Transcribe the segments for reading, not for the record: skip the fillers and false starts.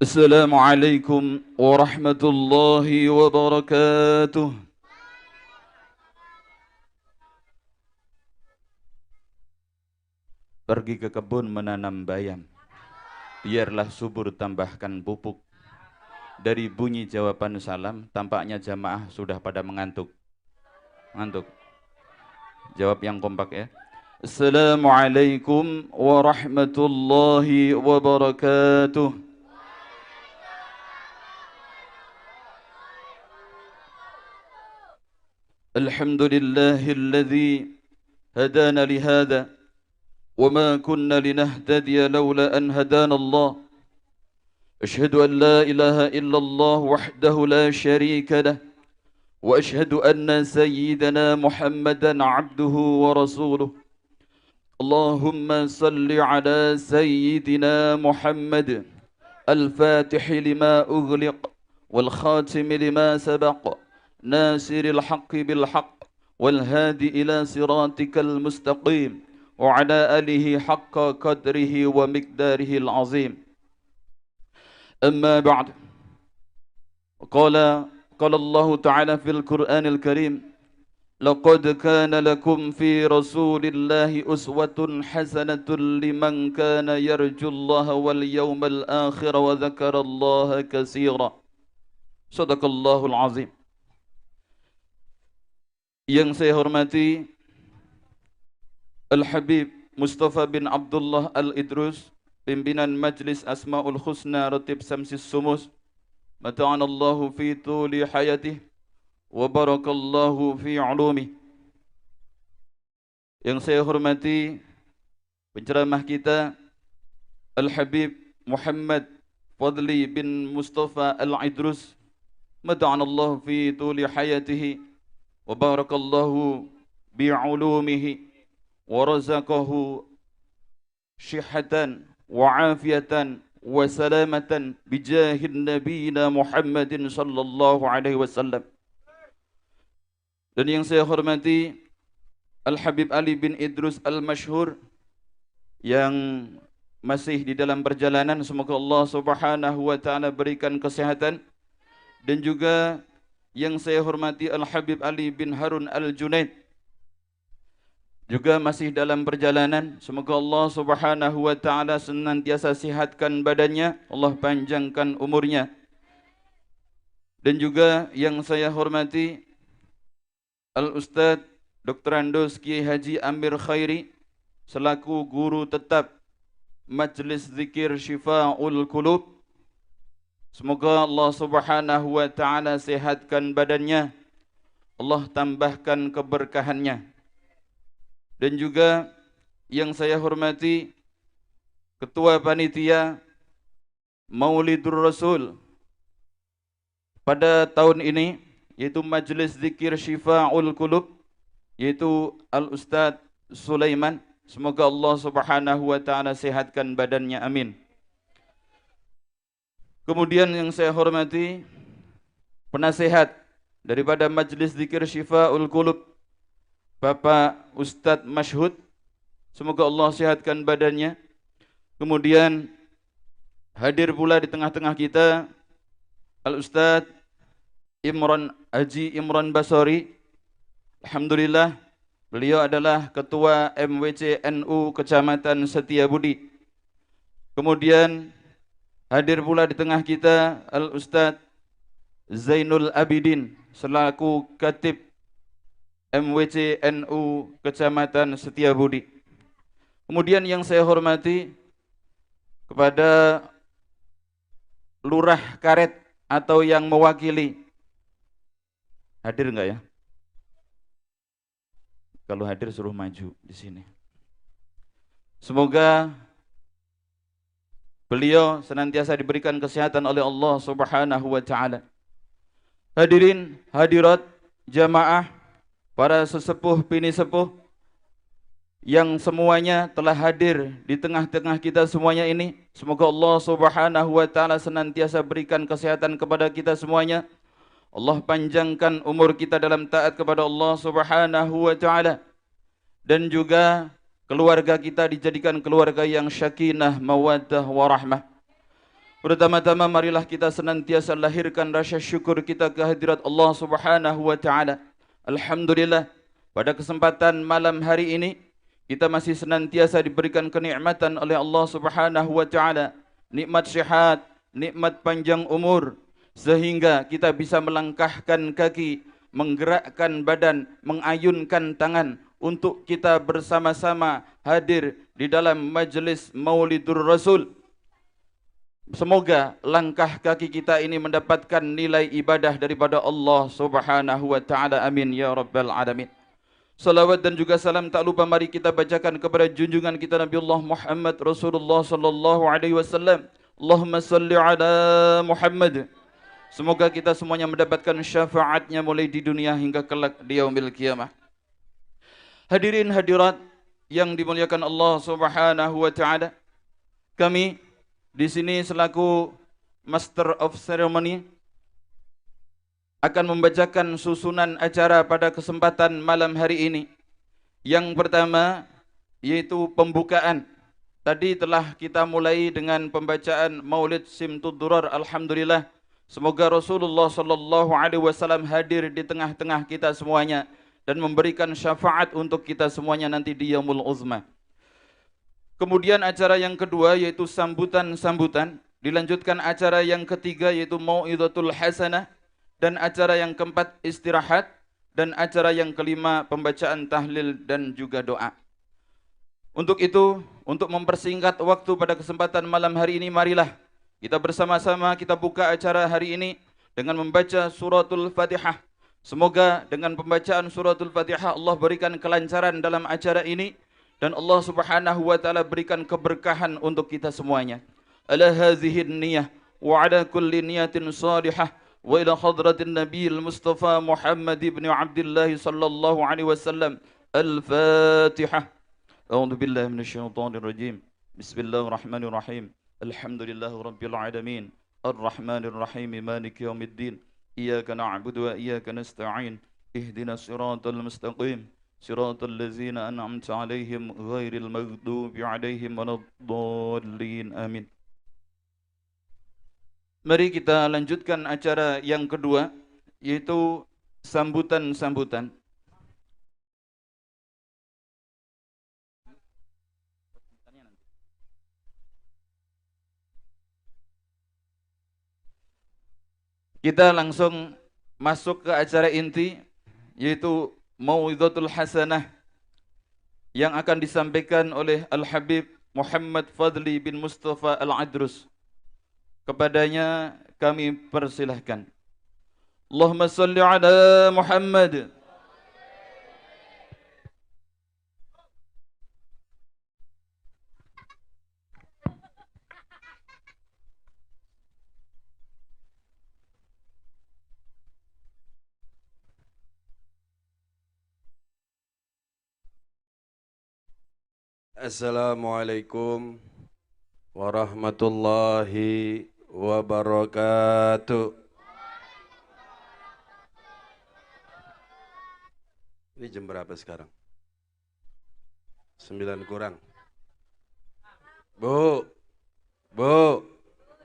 Assalamualaikum warahmatullahi wabarakatuh. Pergi ke kebun menanam bayam. Biarlah subur tambahkan pupuk. Dari bunyi jawaban salam, tampaknya jamaah sudah pada mengantuk. Ngantuk. Jawab yang kompak ya. Assalamualaikum warahmatullahi wabarakatuh. Alhamdulillahilladzi hadana lihada. وما كنا لنهتدي لولا أن هدانا الله أشهد أن لا إله إلا الله وحده لا شريك له وأشهد أن سيدنا محمدا عبده ورسوله اللهم صل على سيدنا محمد الفاتح لما أغلق والخاتم لما سبق ناصر الحق بالحق والهادي إلى صراطك المستقيم وعلى آله حق قدره ومقداره العظيم أما بعد قال الله تعالى في القرآن الكريم لقد كان لكم في رسول الله أسوة حسنة لمن كان يرجو الله واليوم الآخر وذكر الله كثيرا صدق الله العظيم. Yang saya hormati Al-Habib Mustafa bin Abdullah Al-Idrus, pimpinan Majlis Asma'ul Husna Ratib Samsis Sumus, mata'anallahu fi tuli hayatih wa barakallahu fi ulumih. Yang saya hormati penceramah kita Al-Habib Muhammad Fadli bin Mustafa Al-Idrus, mata'anallahu fi tuli hayatih wa barakallahu bi ulumihi ورزقه شحة وعافية وسلامة بجاه نبينا محمد صلى الله عليه وسلم. Dan yang saya hormati Al-Habib Ali bin Idrus Al-Masyhur yang masih di dalam perjalanan, semoga Allah Subhanahu wa taala berikan kesehatan. Dan juga yang saya hormati Al-Habib Ali bin Harun Al-Junaid juga masih dalam perjalanan. Semoga Allah Subhanahu wa taala senantiasa sihatkan badannya, Allah panjangkan umurnya. Dan juga yang saya hormati Al-Ustadz Dr. Andos Kiai Haji Amir Khairi selaku guru tetap Majlis Zikir Syifa'ul Qulub. Semoga Allah Subhanahu wa taala sehatkan badannya, Allah tambahkan keberkahannya. Dan juga yang saya hormati Ketua Panitia Maulidur Rasul pada tahun ini, yaitu Majlis Zikir Syifa'ul Qulub, yaitu Al-Ustadz Sulaiman. Semoga Allah Subhanahu wa taala sehatkan badannya, amin. Kemudian yang saya hormati penasehat daripada Majlis Zikir Syifa'ul Qulub, Bapak Ustadz Masyhud, semoga Allah sehatkan badannya. Kemudian hadir pula di tengah-tengah kita Al-Ustadz Haji Imran Basori. Alhamdulillah, beliau adalah Ketua MWC NU Kecamatan Setiabudi. Kemudian hadir pula di tengah kita Al-Ustadz Zainul Abidin selaku Katib MWC NU Kecamatan Setiabudi. Kemudian yang saya hormati kepada Lurah Karet atau yang mewakili. Hadir enggak ya? Kalau hadir suruh maju di sini. Semoga beliau senantiasa diberikan kesehatan oleh Allah Subhanahu wa taala. Hadirin, hadirat, jamaah, para sesepuh bini sepuh yang semuanya telah hadir di tengah-tengah kita semuanya ini, semoga Allah Subhanahu wa taala senantiasa berikan kesehatan kepada kita semuanya. Allah panjangkan umur kita dalam taat kepada Allah Subhanahu wa taala, dan juga keluarga kita dijadikan keluarga yang syakinah, mawaddah, warahmah. Pertama-tama marilah kita senantiasa lahirkan rasa syukur kita ke hadirat Allah Subhanahu wa taala. Alhamdulillah, pada kesempatan malam hari ini kita masih senantiasa diberikan kenikmatan oleh Allah Subhanahu wa taala, nikmat sehat, nikmat panjang umur, sehingga kita bisa melangkahkan kaki, menggerakkan badan, mengayunkan tangan untuk kita bersama-sama hadir di dalam majlis Maulidur Rasul. Semoga langkah kaki kita ini mendapatkan nilai ibadah daripada Allah Subhanahu wa taala. Amin ya rabbal alamin. Salawat dan juga salam tak lupa mari kita bacakan kepada junjungan kita Nabiullah Muhammad Rasulullah sallallahu alaihi wasallam. Allahumma salli ala Muhammad. Semoga kita semuanya mendapatkan syafaatnya mulai di dunia hingga kelak di yaumil qiyamah. Hadirin hadirat yang dimuliakan Allah Subhanahu wa taala. Kami di sini selaku Master of Ceremony akan membacakan susunan acara pada kesempatan malam hari ini. Yang pertama yaitu pembukaan. Tadi telah kita mulai dengan pembacaan Maulid Simtud Durar. Alhamdulillah. Semoga Rasulullah sallallahu alaihi wasallam hadir di tengah-tengah kita semuanya dan memberikan syafaat untuk kita semuanya nanti di Yaumul Uzma. Kemudian acara yang kedua yaitu sambutan-sambutan. Dilanjutkan acara yang ketiga yaitu Mau'izatul Hasanah. Dan acara yang keempat istirahat. Dan acara yang kelima pembacaan tahlil dan juga doa. Untuk itu, untuk mempersingkat waktu pada kesempatan malam hari ini, marilah kita bersama-sama kita buka acara hari ini dengan membaca suratul Fatihah. Semoga dengan pembacaan suratul Fatihah Allah berikan kelancaran dalam acara ini. Dan Allah Subhanahu wa taala berikan keberkahan untuk kita semuanya. Ala hadhihi niyah wa ala kulli niyatin salihah wa ila hadratin nabiyil Mustafa Muhammad ibn Abdullah sallallahu alaihi wasallam. Al-Fatihah. A'udzu billahi minasyaitonir rajim. Bismillahirrahmanirrahim. Alhamdulillahi rabbil alamin. Ar-Rahmanir Rahim. Maliki yaumiddin. Iyyaka na'budu wa iyyaka nasta'in. Ihdinas siratal mustaqim. صراط الذين أنعمت عليهم غير المغضوب عليهم ولا الضالين آمين. Mari kita lanjutkan acara yang kedua yaitu sambutan-sambutan. Kita langsung masuk ke acara inti yaitu Mau'izatul Hasanah yang akan disampaikan oleh Al-Habib Muhammad Fadli bin Mustafa Al-Adrus. Kepadanya kami persilahkan. Allahumma salli ala Muhammad. Assalamualaikum warahmatullahi wabarakatuh. Ini jam berapa sekarang? 9 kurang. Bu,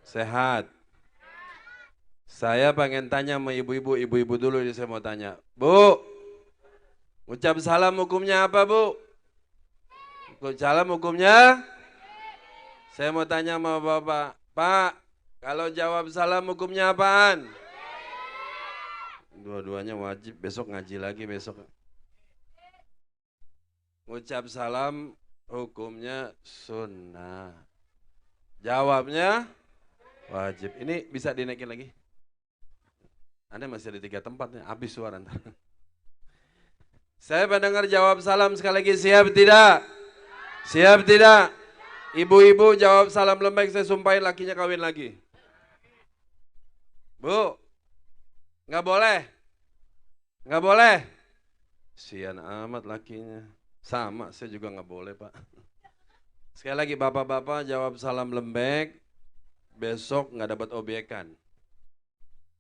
sehat. Saya pengen tanya sama ibu-ibu dulu ini saya mau tanya. Bu, ucap salam hukumnya apa, Bu? Salam hukumnya? Saya mau tanya sama Bapak. Pak, kalau jawab salam hukumnya apaan? Dua-duanya wajib, besok ngaji lagi besok. Ucap salam hukumnya sunnah. Jawabnya wajib. Ini bisa dinaikin lagi? Anda masih ada 3 tempat nih, habis suara ntar. Saya mendengar jawab salam sekali lagi, siap tidak? Siap tidak? Ibu-ibu jawab salam lembek, saya sumpahin lakinya kawin lagi. Bu, nggak boleh? Nggak boleh? Sian amat lakinya. Sama, saya juga nggak boleh, Pak. Sekali lagi, bapak-bapak jawab salam lembek, besok nggak dapat obyekan.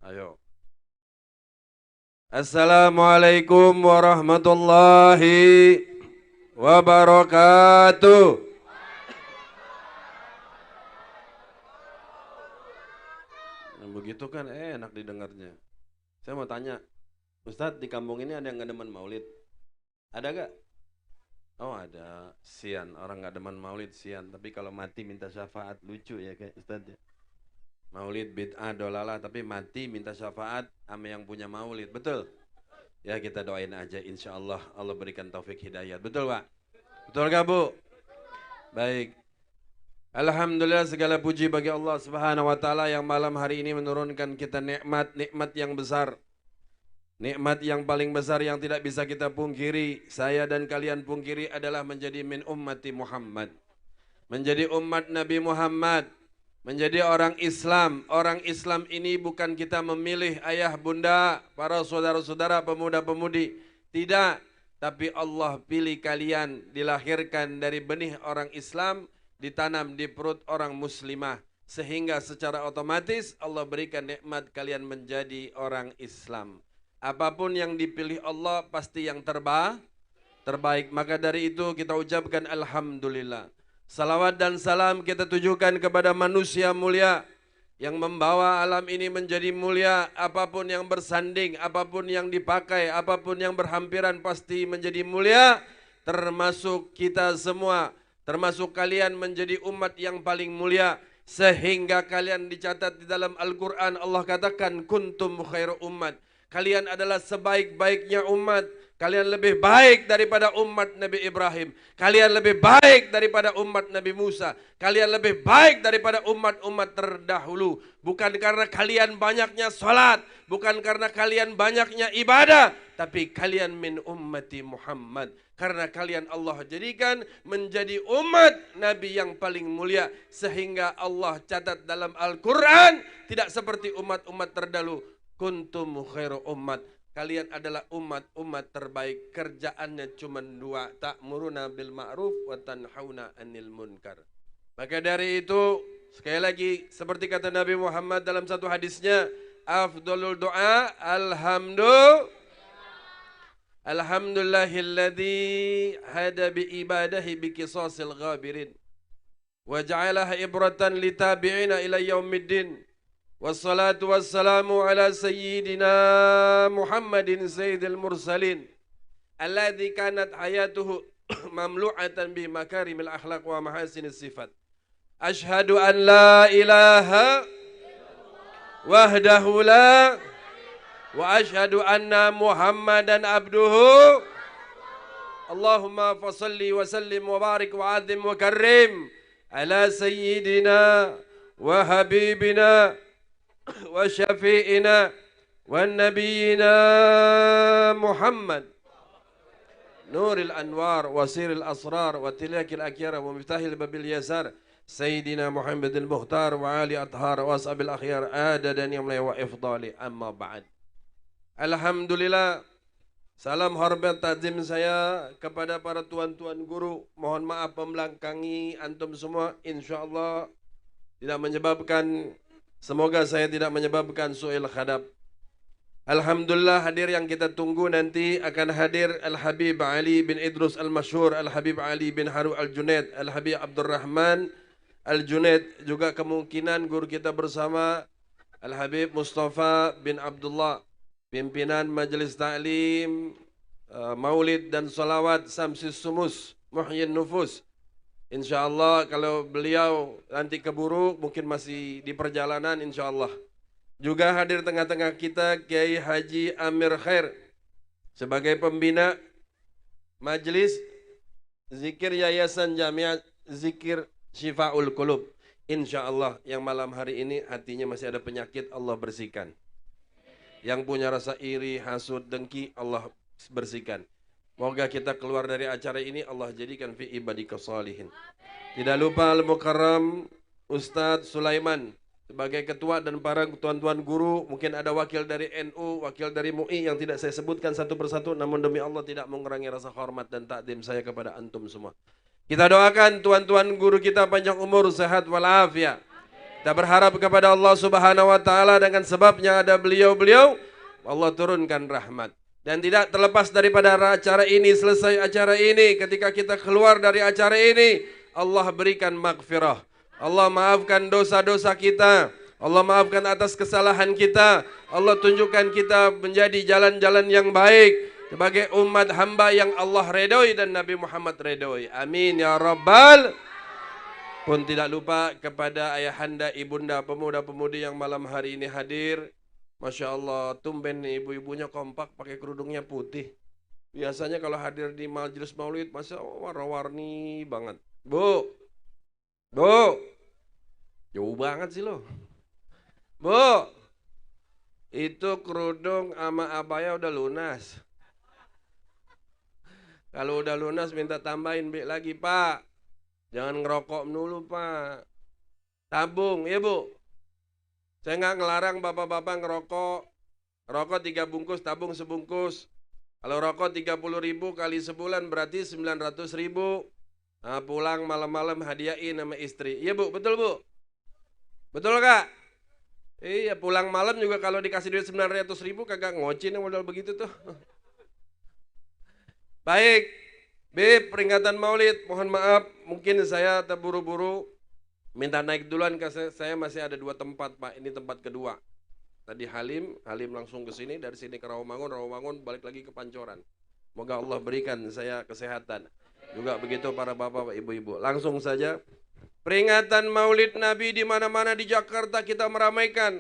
Ayo. Assalamualaikum warahmatullahi wabarakatuh. Nah, begitu kan enak didengarnya. Saya mau tanya, Ustadz di kampung ini ada yang nggak demen maulid? Ada gak? Oh ada, sian, orang nggak demen maulid sian. Tapi kalau mati minta syafaat, lucu ya kayak Ustadz ya. Maulid bid'ah dolalah, tapi mati minta syafaat sama yang punya maulid, betul? Ya kita doain aja, insya Allah Allah berikan taufik hidayat, betul Pak? Betul gak Bu? Baik. Alhamdulillah segala puji bagi Allah Subhanahu wa taala yang malam hari ini menurunkan kita nikmat yang besar. Nikmat yang paling besar yang tidak bisa kita pungkiri, saya dan kalian pungkiri adalah menjadi min ummati Muhammad. Menjadi umat Nabi Muhammad, menjadi orang Islam. Orang Islam ini bukan kita memilih ayah bunda, para saudara-saudara pemuda-pemudi. Tidak, tapi Allah pilih kalian dilahirkan dari benih orang Islam, ditanam di perut orang muslimah, sehingga secara otomatis Allah berikan nikmat kalian menjadi orang Islam. Apapun yang dipilih Allah pasti yang terbaik. Maka dari itu kita ucapkan alhamdulillah. Salawat dan salam kita tujukan kepada manusia mulia yang membawa alam ini menjadi mulia. Apapun yang bersanding, apapun yang dipakai, apapun yang berhampiran pasti menjadi mulia, termasuk kita semua. Termasuk kalian menjadi umat yang paling mulia. Sehingga kalian dicatat di dalam Al-Quran. Allah katakan, kuntum khairu umat. Kalian adalah sebaik-baiknya umat. Kalian lebih baik daripada umat Nabi Ibrahim. Kalian lebih baik daripada umat Nabi Musa. Kalian lebih baik daripada umat-umat terdahulu. Bukan karena kalian banyaknya salat. Bukan karena kalian banyaknya ibadah. Tapi kalian min ummati Muhammad. Karena kalian Allah jadikan menjadi umat Nabi yang paling mulia. Sehingga Allah catat dalam Al-Quran. Tidak seperti umat-umat terdahulu. Kuntum khairu umat. Kalian adalah umat-umat terbaik. Kerjaannya cuma dua. Ta'muruna bil ma'ruf wa tanhauna anil munkar. Maka dari itu, sekali lagi, seperti kata Nabi Muhammad dalam satu hadisnya, afdolul doa, alhamdulillahilladzi hada bi ibadahi bi qisasil ghabirin. Wa ja'alaha ibratan litabi'ina ila yaumiddin. Wassalatu wassalamu ala sayyidina Muhammadin sayyidil mursalin alladzi kanat hayatuhu mamlu'atan bi makarimil akhlaq wa mahasinis sifat. Ashhadu an la ilaha wahdahu la wa ashhadu anna Muhammadan abduhu. Allahumma fasalli wa sallim wa barik wa azim wa karrim ala sayyidina wa habibina wa syafi'ina wa nabiyina Muhammad nuril anwar wa siril asrar wa tilakil akyara wa miftahil babil yasar sayyidina Muhammadil mukhtar wa ali athar wa ashabil akhyar adadan yamlai wa ifdali amma ba'd. Alhamdulillah, salam hormat takzim saya kepada para tuan-tuan guru. Mohon maaf membelakangi antum semua, insyaallah tidak menyebabkan, semoga saya tidak menyebabkan su'il khadab. Alhamdulillah, hadir yang kita tunggu nanti akan hadir Al-Habib Ali bin Idrus Al-Masyhur, Al-Habib Ali bin Haru Al-Junaid, Al-Habib Abdurrahman Al-Junaid, juga kemungkinan guru kita bersama Al-Habib Mustafa bin Abdullah, pimpinan Majelis Ta'lim Maulid dan Salawat Samsis Sumus Muhyin Nufus. InsyaAllah kalau beliau nanti keburu, mungkin masih di perjalanan, insyaAllah. Juga hadir tengah-tengah kita Kiai Haji Amir Khair sebagai pembina Majelis Zikir Yayasan Jamiat Zikir Syifa'ul Qulub. InsyaAllah yang malam hari ini hatinya masih ada penyakit, Allah bersihkan. Yang punya rasa iri, hasud, dengki, Allah bersihkan. Moga kita keluar dari acara ini Allah jadikan fi ibadika shalihin. Tidak lupa Al-Mukarram Ustadz Sulaiman sebagai ketua dan para tuan-tuan guru. Mungkin ada wakil dari NU, wakil dari MUI yang tidak saya sebutkan satu persatu, namun demi Allah tidak mengurangi rasa hormat dan takdim saya kepada antum semua. Kita doakan tuan-tuan guru kita panjang umur, sehat walafiat. Kita berharap kepada Allah Subhanahu wa taala dengan sebabnya ada beliau-beliau, Allah turunkan rahmat. Dan tidak terlepas daripada acara ini, selesai acara ini, ketika kita keluar dari acara ini, Allah berikan maghfirah. Allah maafkan dosa-dosa kita. Allah maafkan atas kesalahan kita. Allah tunjukkan kita menjadi jalan-jalan yang baik sebagai umat hamba yang Allah redoi dan Nabi Muhammad redoi. Amin ya Rabbal. Pun tidak lupa kepada ayahanda, ibunda, pemuda-pemudi yang malam hari ini hadir. Masya Allah, tumben nih ibu-ibunya kompak pakai kerudungnya putih. Biasanya kalau hadir di majelis maulid, Masya Allah warna-warni banget. Bu, jauh banget sih lo. Bu, itu kerudung sama abaya udah lunas. Kalau udah lunas minta tambahin lagi Pak. Jangan ngerokok dulu Pak. Tabung, ya Bu. Saya nggak ngelarang bapak-bapak ngerokok. Rokok 3 bungkus, tabung sebungkus. Kalau rokok 30.000 kali sebulan berarti 900.000. Nah, pulang malam-malam hadiahin sama istri. Iya Bu, betul Bu? Betul Kak? Iya, pulang malam juga kalau dikasih duit 900.000 kagak ngocin yang modal begitu tuh. Baik, Beb, peringatan maulid, mohon maaf, mungkin saya terburu-buru, minta naik duluan, saya masih ada 2 tempat Pak, ini tempat kedua. Tadi Halim langsung ke sini, dari sini ke Rawamangun balik lagi ke Pancoran. Semoga Allah berikan saya kesehatan. Juga begitu para bapak, ibu-ibu. Langsung saja, peringatan maulid Nabi di mana-mana di Jakarta kita meramaikan.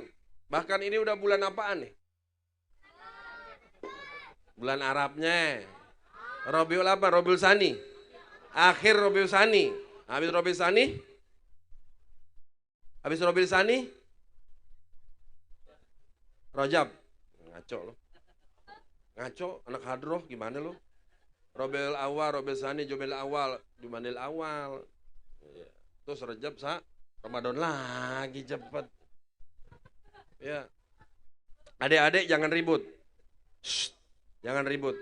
Bahkan ini udah bulan apaan nih? Bulan Arabnya. Rabiul apa? Rabiul Sani. Akhir Rabiul Sani. Habis Rabiul Sani? Habis Rabiul Sani? Rajab. Ngaco lo. Ngaco, anak hadroh gimana lo? Rabiul Awal, Rabiul Sani, Jumail Awal, Jumail Awal. Terus Rajab Ramadan lagi cepet. Ya. Adik-adik jangan ribut. Shh, jangan ribut.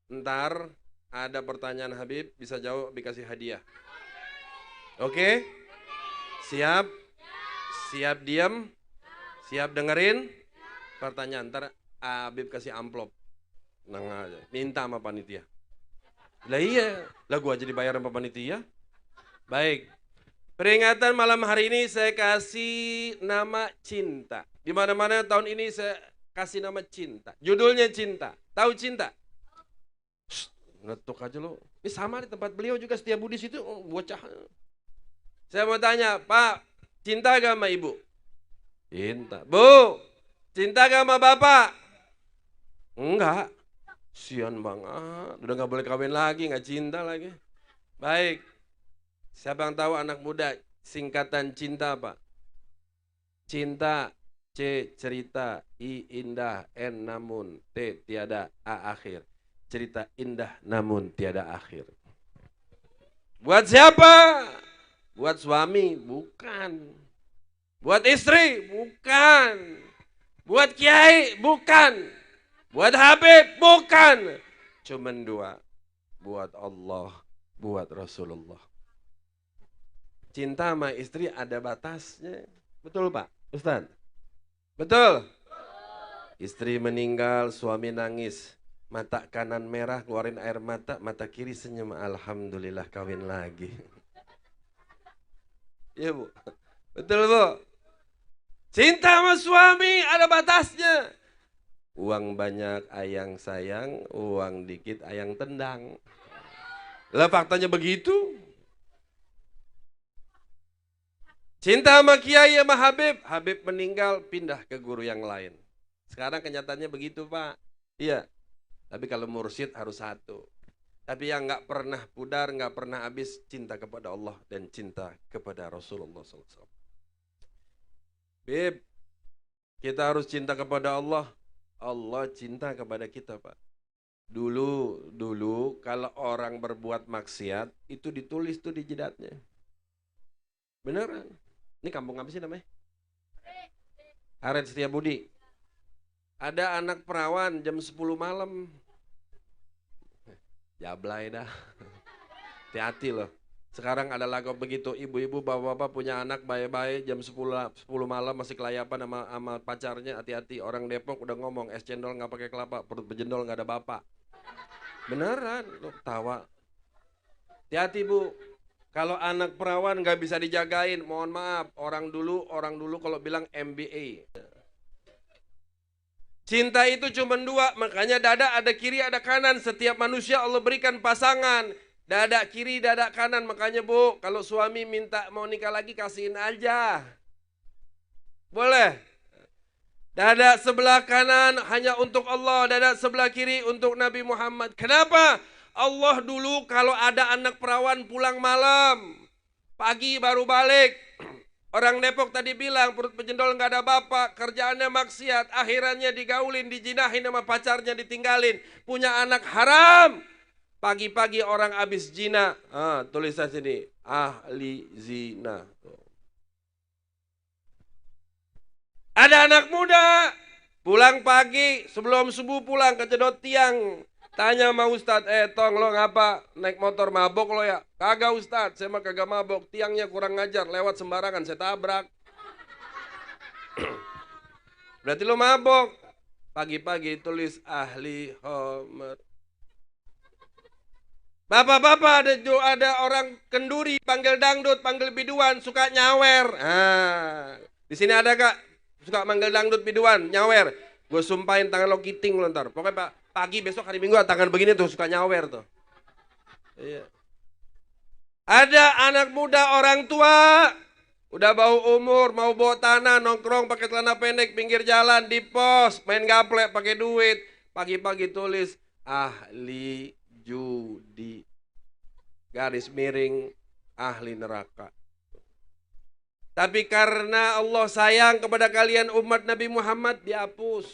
Ntar ada pertanyaan Habib, bisa jawab, dikasih hadiah. Oke? Siap? Siap diam? Siap dengerin? Pertanyaan, ntar Habib kasih amplop. Nang aja, minta sama panitia. Lah iya, lah gua aja dibayar sama panitia. Baik. Peringatan malam hari ini saya kasih nama cinta. Di mana-mana tahun ini saya kasih nama cinta. Judulnya cinta. Tahu cinta? Ngetuk aja lo. Ini sama di tempat beliau juga Setia Budi situ, bocah. Saya mau tanya, Pak, cinta gak sama ibu? Cinta. Bu, cinta gak sama bapak? Enggak. Sian banget, udah gak boleh kawin lagi, gak cinta lagi. Baik. Siapa yang tahu anak muda singkatan cinta apa? Cinta, C cerita, I indah, N namun, T tiada, A akhir. Cerita indah namun tiada akhir. Buat siapa? Buat suami? Bukan. Buat istri? Bukan. Buat kiai? Bukan. Buat Habib? Bukan. Cuman 2. Buat Allah, buat Rasulullah. Cinta sama istri ada batasnya. Betul Pak Ustaz? Betul? Istri meninggal, suami nangis. Mata kanan merah, keluarin air mata, mata kiri senyum. Alhamdulillah kawin lagi. Iya Bu? Betul Bu? Cinta sama suami ada batasnya. Uang banyak ayang sayang, uang dikit ayang tendang. Lah faktanya begitu. Cinta sama kiai sama Habib, Habib meninggal pindah ke guru yang lain. Sekarang kenyataannya begitu Pak. Iya. Tapi kalau mursyid harus 1. Tapi yang nggak pernah pudar, nggak pernah habis cinta kepada Allah dan cinta kepada Rasulullah SAW. Beb, kita harus cinta kepada Allah. Allah cinta kepada kita Pak. Dulu kalau orang berbuat maksiat itu ditulis tuh di jidatnya. Beneran? Ini kampung apa sih namanya? Aren Setiabudi. Ada anak perawan jam 10 malam. Jablay dah. Hati-hati loh. Sekarang ada lagu begitu. Ibu-ibu, bapak-bapak punya anak bayi-bayi jam 10 malam masih kelayapan sama pacarnya. Hati-hati. Orang Depok udah ngomong es cendol gak pakai kelapa. Perut bejendol gak ada bapak. Beneran. Lo tawa. Hati-hati Bu. Kalau anak perawan nggak bisa dijagain, mohon maaf, orang dulu kalau bilang MBA. Cinta itu cuma dua, makanya dada ada kiri ada kanan. Setiap manusia Allah berikan pasangan. Dada kiri, dada kanan. Makanya Bu, kalau suami minta mau nikah lagi, kasihin aja. Boleh. Dada sebelah kanan hanya untuk Allah, dada sebelah kiri untuk Nabi Muhammad. Kenapa? Allah dulu kalau ada anak perawan pulang malam, pagi baru balik. Orang Depok tadi bilang perut penjendol nggak ada bapak, kerjaannya maksiat, akhirannya digaulin, dijinahin sama pacarnya, ditinggalin, punya anak haram. Pagi-pagi orang habis zina, tulisan sini, ahli zina. Ada anak muda, pulang pagi, sebelum subuh pulang kejedot tiang. Tanya sama Ustadz, Tong lo ngapa naik motor mabok lo ya? Kagak Ustadz, saya mah kagak mabok, tiangnya kurang ngajar, lewat sembarangan, saya tabrak. Berarti lo mabok. Pagi-pagi tulis ahli homer. Bapak-bapak ada orang kenduri, panggil dangdut, panggil biduan, suka nyawer. Di sini ada gak? Suka manggil dangdut biduan, nyawer. Gue sumpahin tangan lo kiting lo ntar. Pokoknya pagi besok hari Minggu tangan begini tuh suka nyawer tuh. Iya. Ada anak muda orang tua udah bau umur, mau bawa tanah, nongkrong pakai celana pendek pinggir jalan di pos, main gaplek pakai duit. Pagi-pagi tulis ahli judi. Garis miring ahli neraka. Tapi karena Allah sayang kepada kalian umat Nabi Muhammad, dihapus.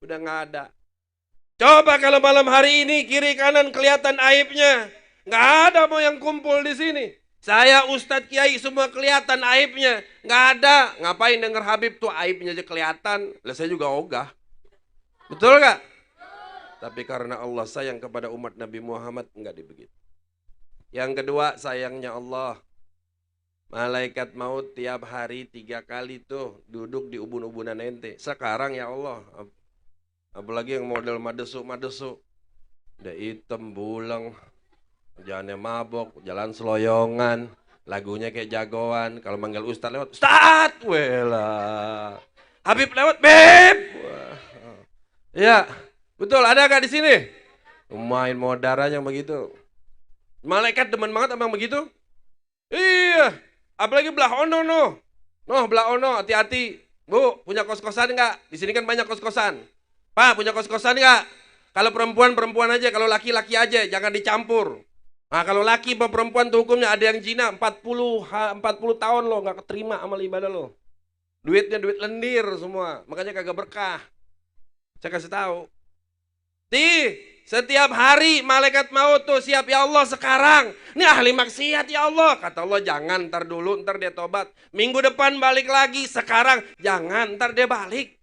Udah nggak ada. Coba kalau malam hari ini kiri kanan kelihatan aibnya. Nggak ada mau yang kumpul di sini. Saya Ustadz Kiai semua kelihatan aibnya. Nggak ada. Ngapain denger Habib tuh aibnya aja kelihatan. Lah saya juga ogah. Betul nggak? Tapi karena Allah sayang kepada umat Nabi Muhammad, nggak dibegitu. Yang kedua, sayangnya Allah. Malaikat maut tiap hari 3 kali tuh duduk di ubun-ubunan ente. Sekarang ya Allah, apalagi yang model madesuk. Udah hitam, bulang, jalannya mabok, jalan seloyongan, lagunya kayak jagoan. Kalau manggil Ustadz lewat, Ustadz, wela. Habib lewat, Beb. Ya, betul, ada gak di sini? Main modar aja begitu. Malaikat demen banget emang begitu? Iya. Apalagi belah ono belah ono, hati-hati. Bu, punya kos-kosan enggak? Di sini kan banyak kos-kosan. Pak, punya kos-kosan enggak? Kalau perempuan aja, kalau laki-laki aja, jangan dicampur. Nah, kalau laki sama perempuan tuh hukumnya ada yang zina 40 tahun lo enggak keterima amal ibadah lo. Duitnya duit lendir semua, makanya kagak berkah. Saya kasih tahu. Setiap hari malaikat maut tuh siap, ya Allah sekarang. Ini ahli maksiat ya Allah. Kata Allah jangan, ntar dulu, ntar dia tobat. Minggu depan balik lagi, sekarang jangan, ntar dia balik.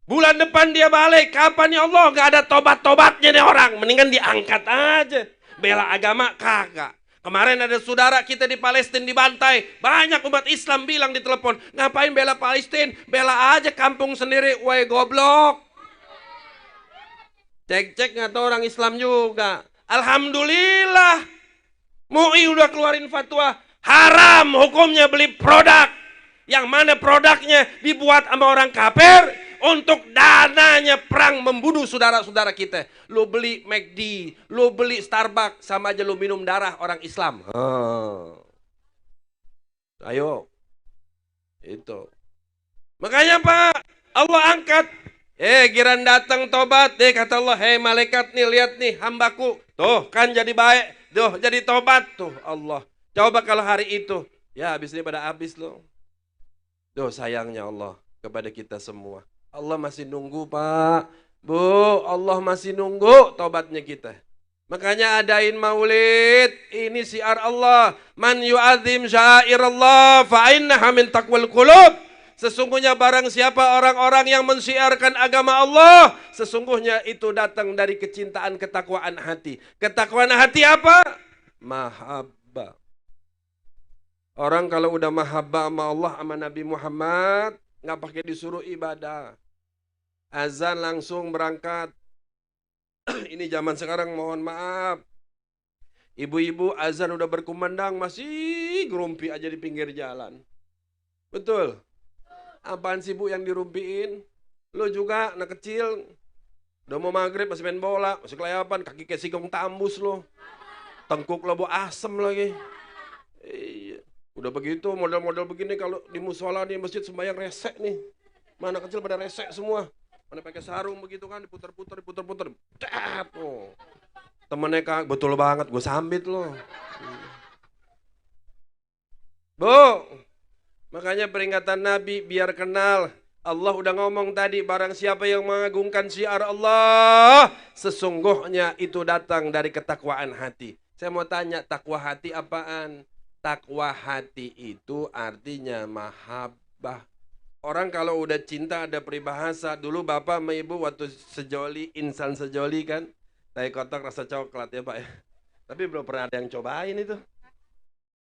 Bulan depan dia balik, kapan ya Allah? Gak ada tobat-tobatnya nih orang. Mendingan diangkat aja. Bela agama kagak. Kemarin ada saudara kita di Palestina dibantai. Banyak umat Islam bilang di telepon, ngapain bela Palestina? Bela aja kampung sendiri, woi goblok. Cek-cek nggak tahu orang Islam juga. Alhamdulillah. MUI udah keluarin fatwa. Haram hukumnya beli produk. Yang mana produknya dibuat sama orang kafir. Untuk dananya perang membunuh saudara-saudara kita. Lu beli McD. Lu beli Starbucks. Sama aja lu minum darah orang Islam. Ayo. Itu. Makanya Pak. Allah angkat. Giran datang tobat, kata Allah, malaikat nih lihat nih hambaku, tuh kan jadi baik, tuh jadi tobat, tuh Allah. Coba kalau hari itu, ya habis ini pada habis loh. Tuh sayangnya Allah kepada kita semua. Allah masih nunggu Pak, Bu, Allah masih nunggu tobatnya kita. Makanya adain maulid, ini syiar Allah, man yu'adzim syairallah fa'innaha min taqwal qulub. Sesungguhnya barang siapa orang-orang yang mensiarkan agama Allah, sesungguhnya itu datang dari kecintaan ketakwaan hati. Ketakwaan hati apa? Mahabbah. Orang kalau udah mahabbah sama Allah sama Nabi Muhammad, nggak pakai disuruh ibadah. Azan langsung berangkat. Ini zaman sekarang mohon maaf. Ibu-ibu azan udah berkumandang masih gerumpi aja di pinggir jalan. Betul? Apaan sih Bu yang dirumpiin? Lo juga anak kecil, udah mau maghrib masih main bola, masih kelayapan, kaki kayak singkong tambus lo. Tengkuk lo bau asem lagi. Iya. Udah begitu model-model begini kalau di musola di masjid sembahyang resek nih. Mana kecil pada resek semua. Mana pakai sarung begitu kan diputar-putar. Cat. Oh. Temennya Kak, betul banget gue sambit lo. Bu, makanya peringatan Nabi biar kenal. Allah udah ngomong tadi, barang siapa yang mengagungkan syiar Allah, sesungguhnya itu datang dari ketakwaan hati. Saya mau tanya, takwa hati apaan? Takwa hati itu artinya mahabbah. Orang kalau udah cinta ada peribahasa. Dulu bapak sama ibu waktu sejoli, insan sejoli kan, tai kotak rasa coklat ya Pak ya. Tapi belum pernah ada yang cobain itu.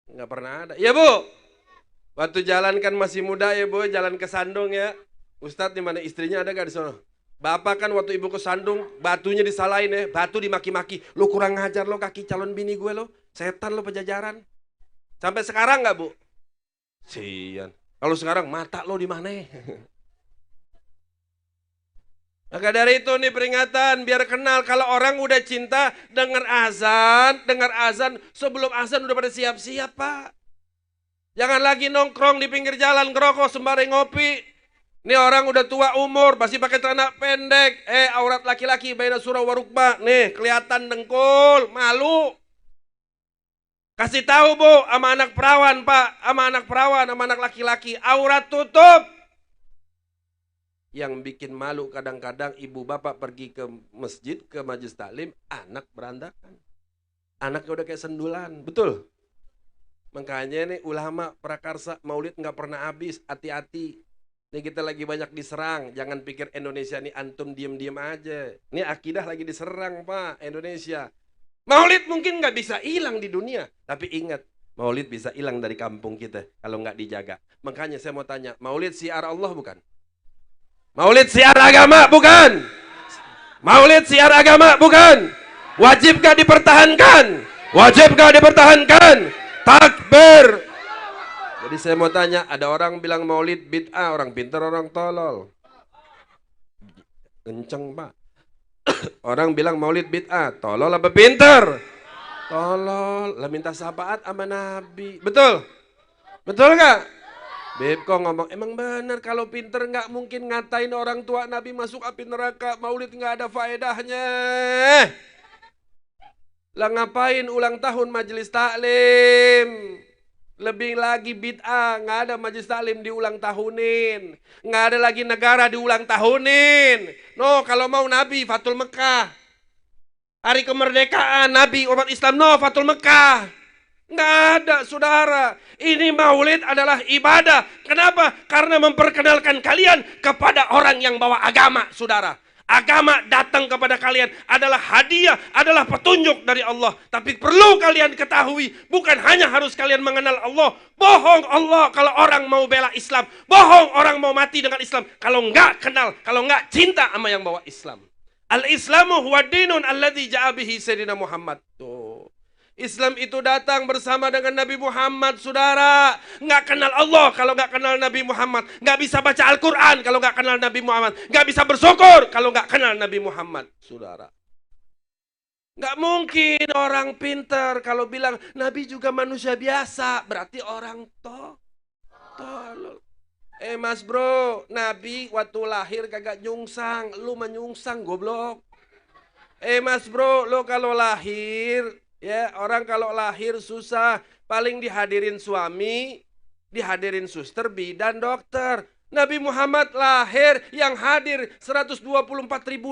Nggak pernah ada. Ya Bu, waktu jalan kan masih muda ya Bu, jalan ke Sandung ya. Ustadz di mana istrinya ada gak di sana? Bapak kan waktu ibu ke Sandung, batunya disalahin ya, batu dimaki-maki. Lu kurang ngajar lo kaki calon bini gue lo, setan lo pejajaran. Sampai sekarang gak Bu? Sian. Kalau sekarang mata lo di mana? Maka dari itu nih peringatan biar kenal kalau orang udah cinta dengar azan sebelum azan udah pada siap-siap Pak. Jangan lagi nongkrong di pinggir jalan ngerokok sembari ngopi. Ini orang udah tua umur, pasti pakai celana pendek. Aurat laki-laki baina surah warukba. Nih, kelihatan dengkul, malu. Kasih tahu Bu, sama anak perawan Pak, sama anak laki-laki, aurat tutup. Yang bikin malu kadang-kadang ibu bapak pergi ke masjid, ke majelis taklim, anak berantakan. Anaknya udah kayak sendulan, betul? Makanya nih ulama prakarsa maulid nggak pernah habis, hati-hati. Ini kita lagi banyak diserang, jangan pikir Indonesia ini antum diem-diem aja. Ini akidah lagi diserang Pak, Indonesia. Maulid mungkin nggak bisa hilang di dunia, tapi ingat, maulid bisa hilang dari kampung kita kalau nggak dijaga. Makanya saya mau tanya, maulid syiar Allah bukan? Maulid syiar agama bukan? Maulid syiar agama bukan? Wajibkah dipertahankan? Wajibkah dipertahankan? Takbir! Jadi saya mau tanya, ada orang bilang maulid bid'ah, orang pintar, orang tolol. Kenceng Pak. Orang bilang maulid bid'ah, tolol apa pintar? Tolol, lah minta syafaat sama Nabi. Betul? Betul nggak? Beb kok ngomong, emang benar kalau pintar nggak mungkin ngatain orang tua Nabi masuk api neraka, maulid nggak ada faedahnya. Lah ngapain ulang tahun majelis taklim? Lebih lagi bid'ah, nggak ada majelis taklim diulang tahunin, nggak ada lagi negara diulang tahunin. No, kalau mau Nabi Fatul Mekah, hari kemerdekaan Nabi umat Islam, no Fatul Mekah, nggak ada saudara. Ini maulid adalah ibadah. Kenapa? Karena memperkenalkan kalian kepada orang yang bawa agama, saudara. Agama datang kepada kalian adalah hadiah, adalah petunjuk dari Allah. Tapi perlu kalian ketahui, bukan hanya harus kalian mengenal Allah. Bohong Allah kalau orang mau bela Islam. Bohong orang mau mati dengan Islam. Kalau enggak kenal, kalau enggak cinta sama yang bawa Islam. Al-Islamu huwa dinun alladzi ja'a bihi Sayyidina Muhammad. Tuh. Islam itu datang bersama dengan Nabi Muhammad, saudara. Nggak kenal Allah kalau nggak kenal Nabi Muhammad. Nggak bisa baca Al-Quran kalau nggak kenal Nabi Muhammad. Nggak bisa bersyukur kalau nggak kenal Nabi Muhammad, saudara. Nggak mungkin orang pintar kalau bilang Nabi juga manusia biasa. Berarti orang tolol. Mas bro, Nabi waktu lahir kagak nyungsang. Lu menyungsang, goblok. Mas bro, lu kalau lahir... Ya, orang kalau lahir susah, paling dihadirin suami, dihadirin suster, bidan, dokter. Nabi Muhammad lahir yang hadir 124.000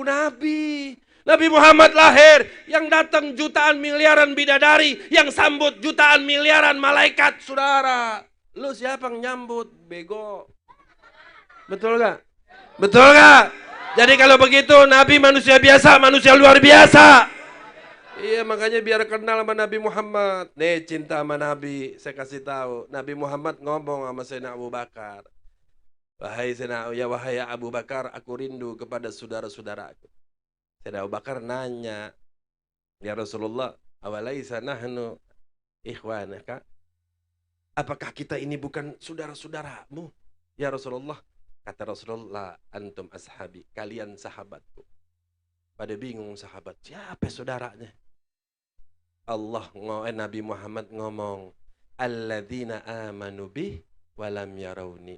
nabi. Nabi Muhammad lahir yang datang jutaan miliaran bidadari, yang sambut jutaan miliaran malaikat, saudara. Lu siapa yang nyambut? Bego. Betul gak? Betul gak? Jadi kalau begitu Nabi manusia biasa, manusia luar biasa. Iya, makanya biar kenal sama Nabi Muhammad. Nih cinta sama Nabi, saya kasih tahu. Nabi Muhammad ngomong sama Sayyidina Abu Bakar. Wahai Abu Bakar, aku rindu kepada saudara-saudaraku. Sayyidina Abu Bakar nanya, ya Rasulullah, Awalaisa nahnu ikhwanaka? Apakah kita ini bukan saudara-saudaramu? Ya Rasulullah. Kata Rasulullah, antum ashabi, kalian sahabatku. Pada bingung sahabat, siapa saudaranya? Nabi Muhammad ngomong, alladzina amanu bih walam yarawni.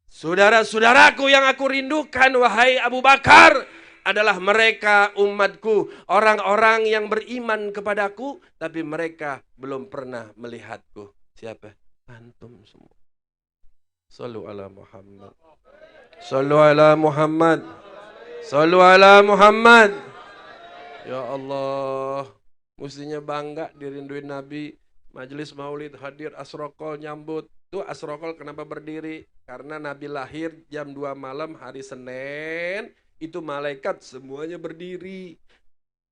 Saudara-saudaraku yang aku rindukan, wahai Abu Bakar, adalah mereka umatku, orang-orang yang beriman kepadaku, tapi mereka belum pernah melihatku. Siapa? Antum semua. Sallu ala Muhammad. Sallu ala Muhammad. Sallu ala Muhammad. Ya Allah, mestinya bangga dirinduin Nabi. Majelis maulid hadir, asrokol nyambut. Tuh asrokol kenapa berdiri? Karena Nabi lahir jam 2 malam hari Senin. Itu malaikat semuanya berdiri.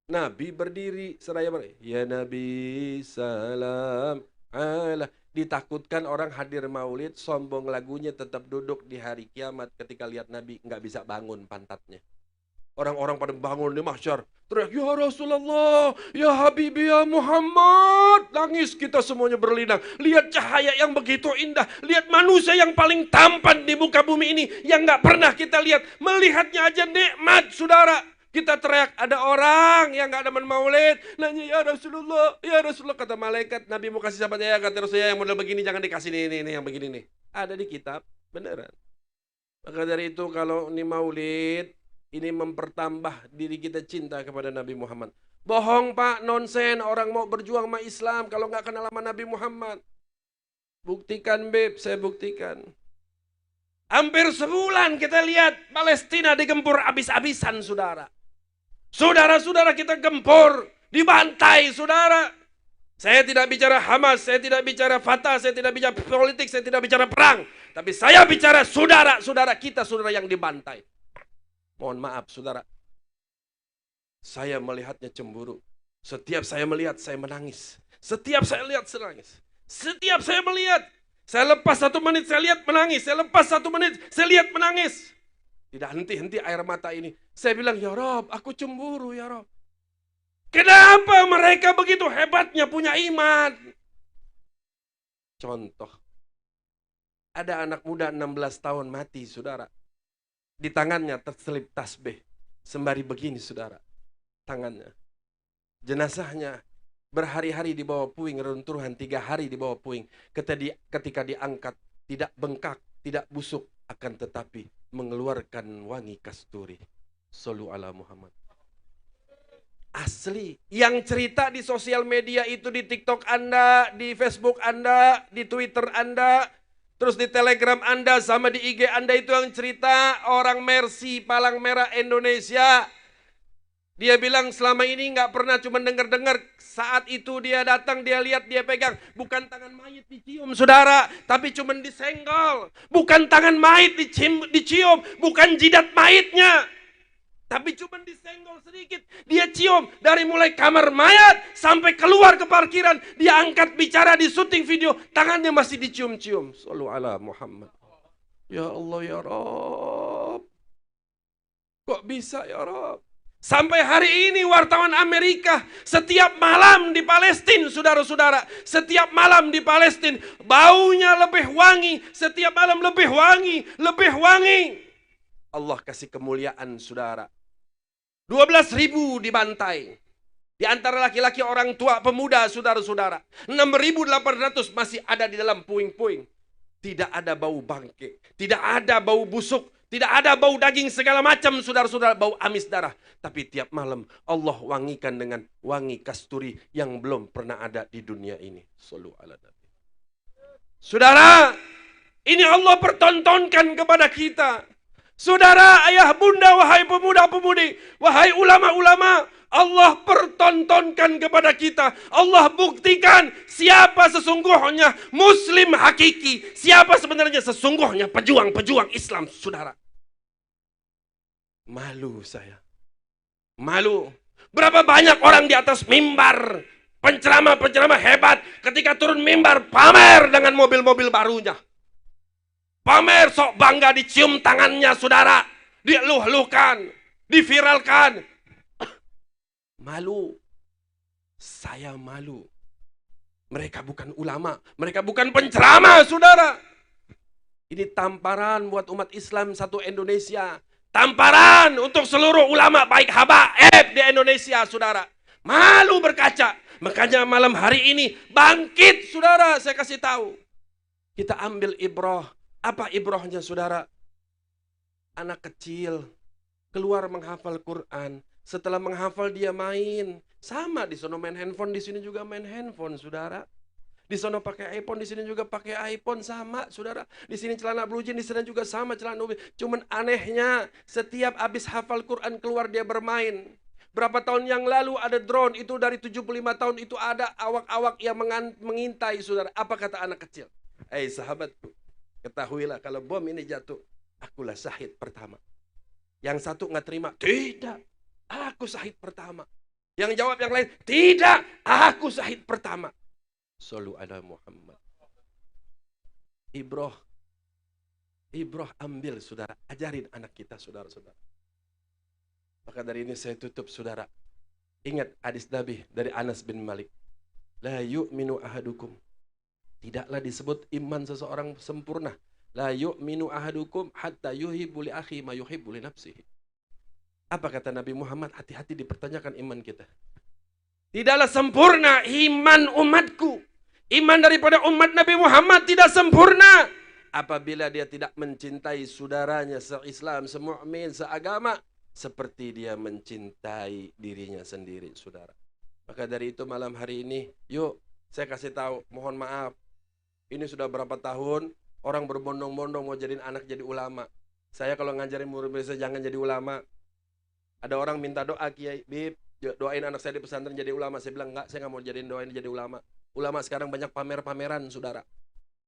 Nabi berdiri, seraya berdiri. Ya Nabi salam Allah. Ditakutkan orang hadir maulid, sombong lagunya, tetap duduk di hari kiamat. Ketika lihat Nabi, nggak bisa bangun pantatnya. Orang-orang pada bangun di mahsyar, teriak, ya Rasulullah, ya Habibi, ya Muhammad. Nangis kita semuanya berlinang. Lihat cahaya yang begitu indah. Lihat manusia yang paling tampan di muka bumi ini, yang nggak pernah kita lihat. Melihatnya aja nikmat, saudara. Kita teriak, ada orang yang gak demen maulid. Nanya, ya Rasulullah, kata malaikat, Nabi mau kasih sahabatnya, ya kata Rasulullah, yang model begini jangan dikasih nih, yang begini nih. Ada di kitab, beneran. Maka dari itu kalau ini maulid, ini mempertambah diri kita cinta kepada Nabi Muhammad. Bohong Pak, nonsen, orang mau berjuang sama Islam kalau gak kenal sama Nabi Muhammad. Buktikan Beb, saya buktikan. Hampir sebulan kita lihat Palestina digempur habis-habisan, saudara. Saudara-saudara kita gempur, dibantai, saudara. Saya tidak bicara Hamas, saya tidak bicara Fatah, saya tidak bicara politik, saya tidak bicara perang. Tapi saya bicara saudara-saudara kita, saudara yang dibantai. Mohon maaf, saudara. Saya melihatnya cemburu. Setiap saya melihat, saya menangis. Setiap saya lihat, saya nangis. Setiap saya melihat, saya lepas 1 menit, saya lihat menangis. Saya lepas 1 menit, saya lihat menangis. Tidak henti-henti air mata ini. Saya bilang, ya Rob, aku cemburu ya Rob. Kenapa mereka begitu hebatnya punya iman? Contoh. Ada anak muda 16 tahun mati, saudara. Di tangannya terselip tasbih. Sembari begini, saudara. Tangannya. Jenazahnya berhari-hari di bawah puing, reruntuhan 3 hari di bawah puing. Ketika diangkat, tidak bengkak, tidak busuk, akan tetapi mengeluarkan wangi kasturi. Sallu ala Muhammad. Asli. Yang cerita di sosial media itu, di TikTok Anda, di Facebook Anda, di Twitter Anda, terus di Telegram Anda, sama di IG Anda, itu yang cerita orang Mercy Palang Merah Indonesia. Dia bilang selama ini nggak pernah cuma dengar-dengar. Saat itu dia datang, dia lihat, dia pegang. Bukan tangan mayit dicium, saudara, tapi cuma disenggol. Bukan tangan mayit dicium, bukan jidat mayitnya, tapi cuma disenggol sedikit. Dia cium dari mulai kamar mayat sampai keluar ke parkiran. Dia angkat bicara di syuting video, tangannya masih dicium-cium. Sallu ala Muhammad. Ya Allah ya Rabb. Kok bisa ya Rabb? Sampai hari ini wartawan Amerika setiap malam di Palestina, saudara-saudara, setiap malam di Palestina baunya lebih wangi, setiap malam lebih wangi, lebih wangi. Allah kasih kemuliaan, saudara. 12.000 dibantai. Di antara laki-laki, orang tua, pemuda, saudara-saudara. 6.800 masih ada di dalam puing-puing. Tidak ada bau bangke, tidak ada bau busuk, tidak ada bau daging segala macam, saudara-saudara, bau amis darah. Tapi tiap malam Allah wangikan dengan wangi kasturi yang belum pernah ada di dunia ini. Sallu ala Nabi. Saudara, ini Allah pertontonkan kepada kita. Saudara, ayah, bunda, wahai pemuda-pemudi, wahai ulama-ulama, Allah pertontonkan kepada kita. Allah buktikan siapa sesungguhnya muslim hakiki. Siapa sebenarnya sesungguhnya pejuang-pejuang Islam, saudara. Malu saya. Malu. Berapa banyak orang di atas mimbar, penceramah-penceramah hebat, ketika turun mimbar pamer dengan mobil-mobil barunya. Pamer, sok bangga, dicium tangannya, saudara. Dieluh-eluhkan, diviralkan. Malu. Saya malu. Mereka bukan ulama, mereka bukan penceramah, saudara. Ini tamparan buat umat Islam satu Indonesia. Tamparan untuk seluruh ulama baik habaib di Indonesia, saudara. Malu berkaca. Makanya malam hari ini bangkit, saudara. Saya kasih tahu. Kita ambil ibrah. Apa ibrahnya, saudara? Anak kecil keluar menghafal Quran. Setelah menghafal dia main. Sama di sono main handphone, di sini juga main handphone, saudara. Di sono pakai iPhone, di sini juga pakai iPhone, sama, saudara. Di sini celana blue jean, di sana juga sama celana blue jean. Cuman anehnya, setiap habis hafal Quran keluar dia bermain. Berapa tahun yang lalu ada drone, itu dari 75 tahun itu ada awak-awak yang mengintai, saudara. Apa kata anak kecil? Sahabatku, ketahuilah kalau bom ini jatuh, akulah syahid pertama. Yang satu nggak terima, tidak, aku syahid pertama. Yang jawab yang lain, tidak, aku syahid pertama. Sallu ala Muhammad. Ibrah ambil, saudara. Ajarin anak kita, saudara-saudara. Maka dari ini saya tutup, saudara. Ingat hadis Nabi dari Anas bin Malik. La yu'minu ahadukum. Tidaklah disebut iman seseorang sempurna. La yu'minu ahadukum hatta yuhibbu li akhi ma yuhibbu li nafsihi. Apa kata Nabi Muhammad? Hati-hati dipertanyakan iman kita. Tidaklah sempurna iman umatku. Iman daripada umat Nabi Muhammad tidak sempurna apabila dia tidak mencintai saudaranya se-Islam, se-mu'min, seagama seperti dia mencintai dirinya sendiri, saudara. Maka dari itu malam hari ini, yuk saya kasih tahu, mohon maaf. Ini sudah berapa tahun orang berbondong-bondong mau jadiin anak jadi ulama. Saya kalau ngajarin murid saya jangan jadi ulama. Ada orang minta doa, Kiai, Bib, doain anak saya di pesantren jadi ulama. Saya bilang, enggak, saya nggak mau jadiin doain jadi ulama. Ulama sekarang banyak pamer-pameran, saudara.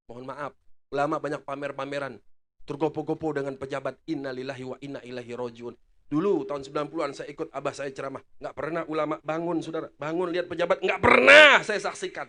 Mohon maaf, ulama banyak pamer-pameran. Tergopo-gopo dengan pejabat. Innalillahi wa inna ilaihi rajiun. Dulu tahun 90-an saya ikut abah saya ceramah. Nggak pernah ulama bangun, saudara. Bangun lihat pejabat, nggak pernah saya saksikan.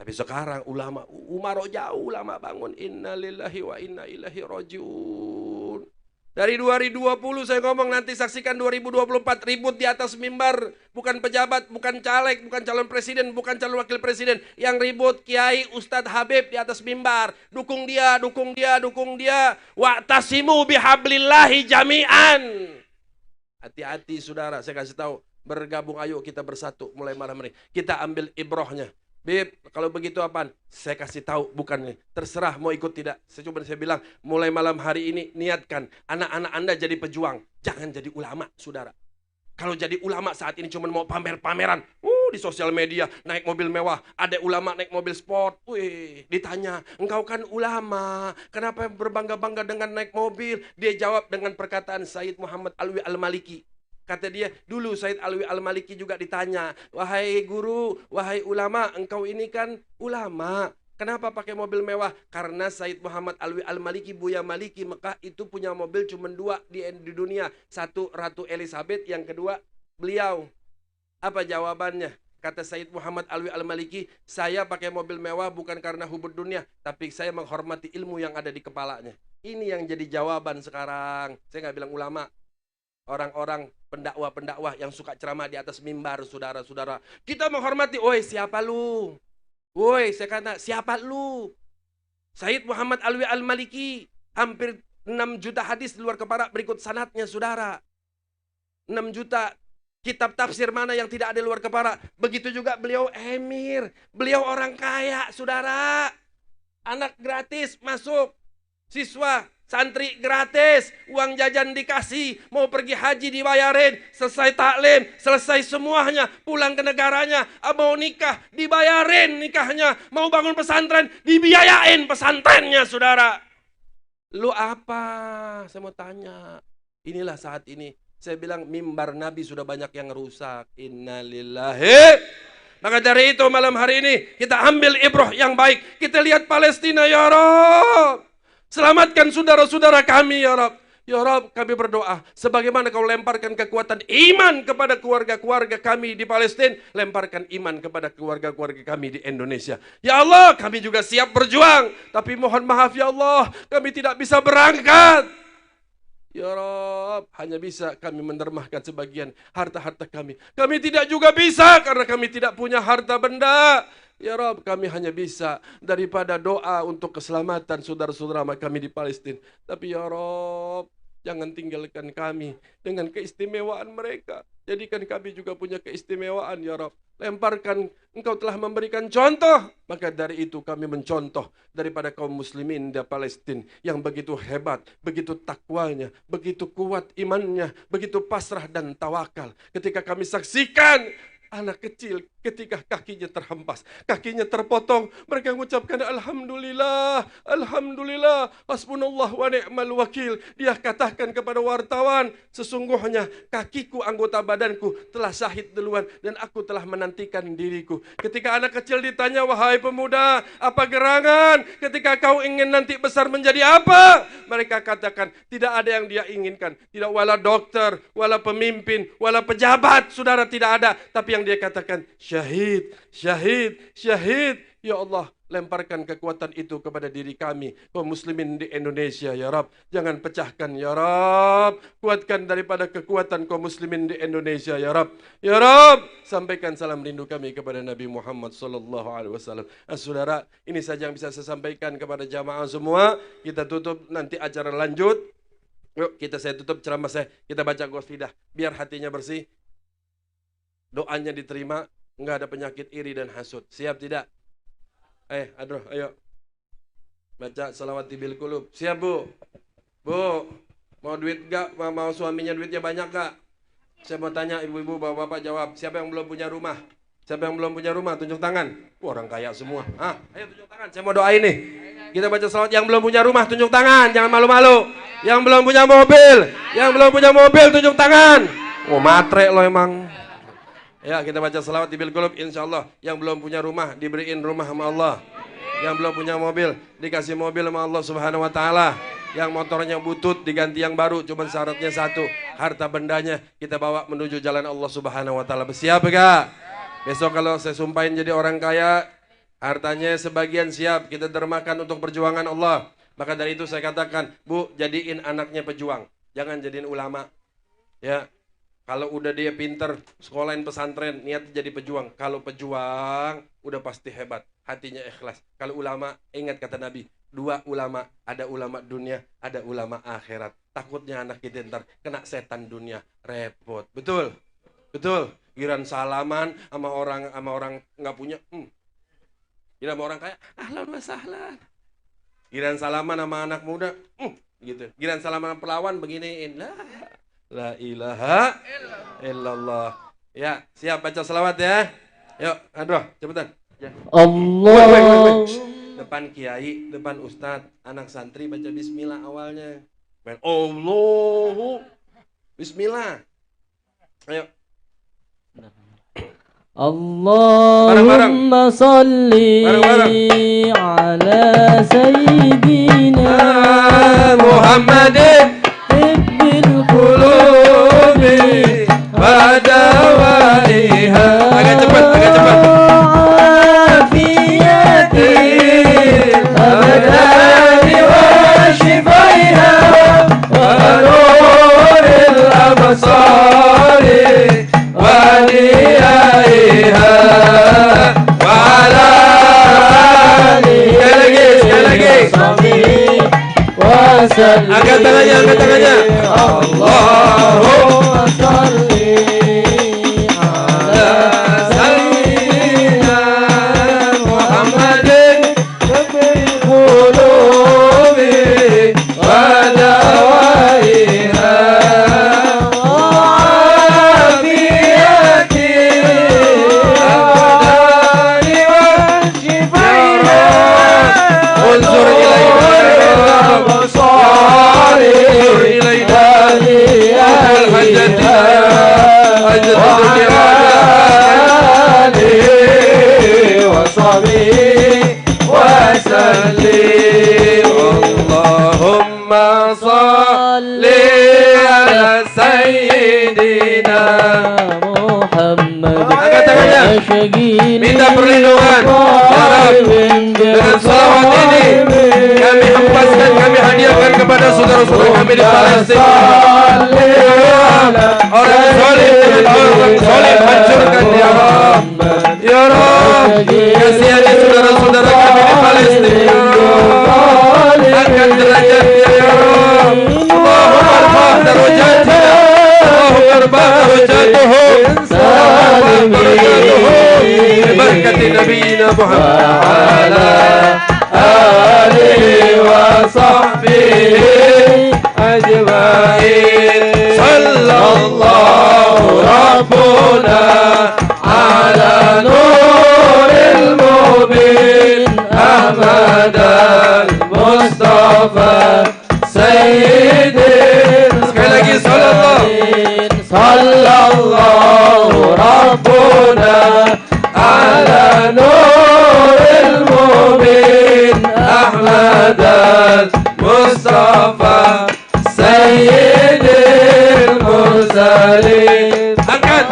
Tapi sekarang ulama, umaro jauh ulama bangun. Innalillahi wa inna ilaihi rajiun. Dari 2020 saya ngomong, nanti saksikan 2024 ribut di atas mimbar. Bukan pejabat, bukan caleg, bukan calon presiden, bukan calon wakil presiden. Yang ribut Kiai Ustadz Habib di atas mimbar. Dukung dia, dukung dia, dukung dia. Wa'tasimu bihablillahi jami'an. Hati-hati, saudara, saya kasih tahu. Bergabung, ayo kita bersatu mulai malam ini. Kita ambil ibrahnya. Bib, kalau begitu apaan? Saya kasih tahu, bukan terserah mau ikut tidak. Saya bilang, mulai malam hari ini niatkan anak-anak Anda jadi pejuang, jangan jadi ulama, saudara. Kalau jadi ulama saat ini cuma mau pamer-pameran, di sosial media naik mobil mewah, ada ulama naik mobil sport. Ditanya, engkau kan ulama, kenapa berbangga-bangga dengan naik mobil? Dia jawab dengan perkataan Sayyid Muhammad Alwi Al-Maliki. Kata dia, dulu Said Alwi Al-Maliki juga ditanya, wahai guru, wahai ulama, engkau ini kan ulama, kenapa pakai mobil mewah? Karena Said Muhammad Alwi Al-Maliki, Buya Maliki Mekah itu punya mobil cuma 2 di dunia. Satu Ratu Elizabeth, yang kedua beliau. Apa jawabannya? Kata Said Muhammad Alwi Al-Maliki, saya pakai mobil mewah bukan karena hubud dunia, tapi saya menghormati ilmu yang ada di kepalanya. Ini yang jadi jawaban sekarang. Saya nggak bilang ulama. Orang-orang pendakwah-pendakwah yang suka ceramah di atas mimbar, saudara-saudara. Kita menghormati, woi siapa lu? Woi, saya kata, siapa lu? Said Muhammad Alwi Al-Maliki, hampir 6 juta hadis di luar kepala, berikut sanadnya, saudara. 6 juta kitab tafsir mana yang tidak ada di luar kepala. Begitu juga beliau emir, beliau orang kaya, saudara. Anak gratis masuk, siswa santri gratis, uang jajan dikasih, mau pergi haji dibayarin, selesai taklim, selesai semuanya, pulang ke negaranya, mau nikah, dibayarin nikahnya, mau bangun pesantren, dibiayain pesantrennya, saudara. Lu apa? Saya mau tanya. Inilah saat ini, saya bilang mimbar Nabi sudah banyak yang rusak. Innalillahi. Maka dari itu malam hari ini, kita ambil ibrah yang baik. Kita lihat Palestina, ya Rabb. Selamatkan saudara-saudara kami, ya Rabb. Ya Rabb, kami berdoa, sebagaimana kau lemparkan kekuatan iman kepada keluarga-keluarga kami di Palestina, lemparkan iman kepada keluarga-keluarga kami di Indonesia. Ya Allah, kami juga siap berjuang, tapi mohon maaf ya Allah, kami tidak bisa berangkat. Ya Rob, hanya bisa kami mendermahkan sebagian harta-harta kami. Kami tidak juga bisa karena kami tidak punya harta benda. Ya Rob, kami hanya bisa daripada doa untuk keselamatan saudara-saudara kami di Palestina. Tapi ya Rob, jangan tinggalkan kami dengan keistimewaan mereka. Jadikan kami juga punya keistimewaan ya Rob. Lemparkan, engkau telah memberikan contoh. Maka dari itu kami mencontoh daripada kaum muslimin di Palestina yang begitu hebat, begitu takwanya, begitu kuat imannya, begitu pasrah dan tawakal. Ketika kami saksikan anak kecil ketika kakinya terhempas, kakinya terpotong, mereka mengucapkan Alhamdulillah, Alhamdulillah, Hasbunallah wa ni'mal wakil. Dia katakan kepada wartawan, sesungguhnya kakiku, anggota badanku telah syahid duluan dan aku telah menantikan diriku. Ketika anak kecil ditanya, wahai pemuda, apa gerangan? Ketika kau ingin nanti besar menjadi apa? Mereka katakan, tidak ada yang dia inginkan. Tidak wala dokter, wala pemimpin, wala pejabat, saudara, tidak ada. Tapi yang dia katakan, syahid, syahid, syahid. Ya Allah, lemparkan kekuatan itu kepada diri kami, kaum muslimin di Indonesia, ya Rab. Jangan pecahkan, ya Rab. Kuatkan daripada kekuatan kaum muslimin di Indonesia, ya Rab. Ya Rab, sampaikan salam rindu kami kepada Nabi Muhammad SAW. Saudara, ini saja yang bisa saya sampaikan kepada jamaah semua. Kita tutup, nanti acara lanjut. Yuk, saya tutup ceramah saya. Kita baca qasidah, biar hatinya bersih. Doanya diterima, enggak ada penyakit iri dan hasud. Siap tidak? Aduh, ayo. Baca salawat bil qulub. Siap, Bu? Bu, mau duit enggak? Mau suaminya duitnya banyak enggak? Saya mau tanya ibu-ibu, bapak-bapak jawab. Siapa yang belum punya rumah? Siapa yang belum punya rumah? Tunjuk tangan. Orang kaya semua. Ayo tunjuk tangan. Saya mau doain nih. Kita baca salawat. Yang belum punya rumah tunjuk tangan. Jangan malu-malu. Yang belum punya mobil. Yang belum punya mobil tunjuk tangan. Oh, matre lo emang. Ya, kita baca salawat di bil qulub, insyaallah. Yang belum punya rumah diberiin rumah sama Allah. Yang belum punya mobil dikasih mobil sama Allah Subhanahu wa taala. Yang motornya butut diganti yang baru, cuma syaratnya satu, harta bendanya kita bawa menuju jalan Allah Subhanahu wa taala. Siap enggak? Besok kalau saya sumpahin jadi orang kaya, hartanya sebagian siap kita dermakan untuk perjuangan Allah. Maka dari itu saya katakan, Bu, jadiin anaknya pejuang. Jangan jadiin ulama. Ya. Kalau udah dia pinter, sekolahin pesantren, niat jadi pejuang. Kalau pejuang, udah pasti hebat. Hatinya ikhlas. Kalau ulama, ingat kata Nabi, dua ulama. Ada ulama dunia, ada ulama akhirat. Takutnya anak kita ntar kena setan dunia. Repot. Betul? Betul? Giran salaman sama orang nggak punya. Giran sama orang kaya, ahlan wa sahlan. Giran salaman sama anak muda. Gitu. Giran salaman sama pelawan, beginiin. La ilaha illallah. Ya, siap baca selawat ya. Yuk, aduh, cepetan. Ya. Allah. Wait. Depan kiai, depan ustadz, anak santri baca bismillah awalnya. Allahu. Bismillah. Ayo. Allahumma salli ala sayyidina Muhammadin qulubi wa dawaiha. Agak cepat. Afiyati abadani wa shifaiha wa nuril absari wa diyaiha wa ala alihi. Angkat tangannya. Allahumma salli ala sayyidina Muhammadin fil qulubi wa dawaiha wa afiyati abadani wa shifaiha unsur ilaina Allahumma salli ala sayyidina Muhammad Angkat tangannya. Minta perlindungan. Ya Rabb, dengan salawat ini kami hempaskan, kami hadiahkan kepada saudara-saudara kami di Palestina. Orang zalim dengan orang zalim hancurkan ya Rabb. Ya Rabb, kasihani saudara-saudara kami di Palestina ya Rabb. Angkat derajatnya ya Rabb. Allahumma arfah darajatina. Allahumma arfah darajatuhum. Berkati Nabi Muhammad ala alihi wa sahbihi ajma'in. Sallallahu Rabbuna ala nuril mubin Ahmad al-Mustafa Sayyidin. Sekali lagi sallallahu Rabbuna ala nuril mubin Ahmad al-Mustafa Sayyidil Mursalin. Angkat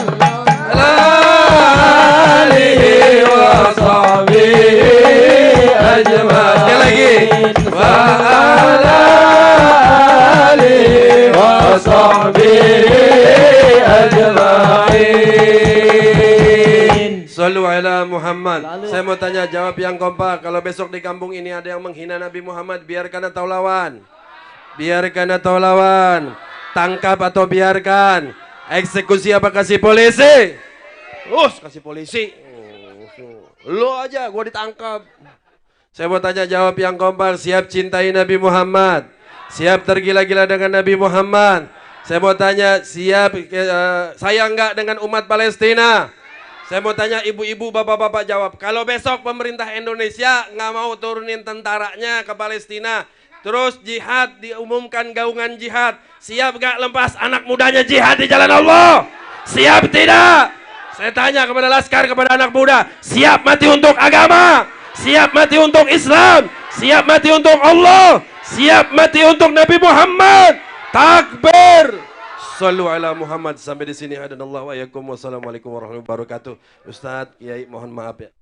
alihi wa sahbihi ajma'in. Sekali lagi wa ala alihi wa sahbihi ajma'in. Sallu ala Muhammad. Saya mau tanya, jawab yang kompak. Kalau besok di kampung ini ada yang menghina Nabi Muhammad, biarkan atau lawan? Biarkan atau lawan? Tangkap atau biarkan? Eksekusi apa kasih polisi? Kasih polisi. Lo aja, gua ditangkap. Saya mau tanya, jawab yang kompak. Siap cintai Nabi Muhammad? Siap tergila-gila dengan Nabi Muhammad? Saya mau tanya, siap sayang nggak dengan umat Palestina? Saya mau tanya ibu-ibu, bapak-bapak jawab. Kalau besok pemerintah Indonesia nggak mau turunin tentaranya ke Palestina, terus jihad diumumkan, gaungan jihad, siap nggak lepas anak mudanya jihad di jalan Allah? Siap tidak? Saya tanya kepada laskar, kepada anak muda, siap mati untuk agama? Siap mati untuk Islam? Siap mati untuk Allah? Siap mati untuk Nabi Muhammad? Takbir! Sallu ala Muhammad. Sampai di sini hadanallahu wa iyyakum. Wassalamualaikum warahmatullahi wabarakatuh. Ustadz, Kiai, mohon maaf ya.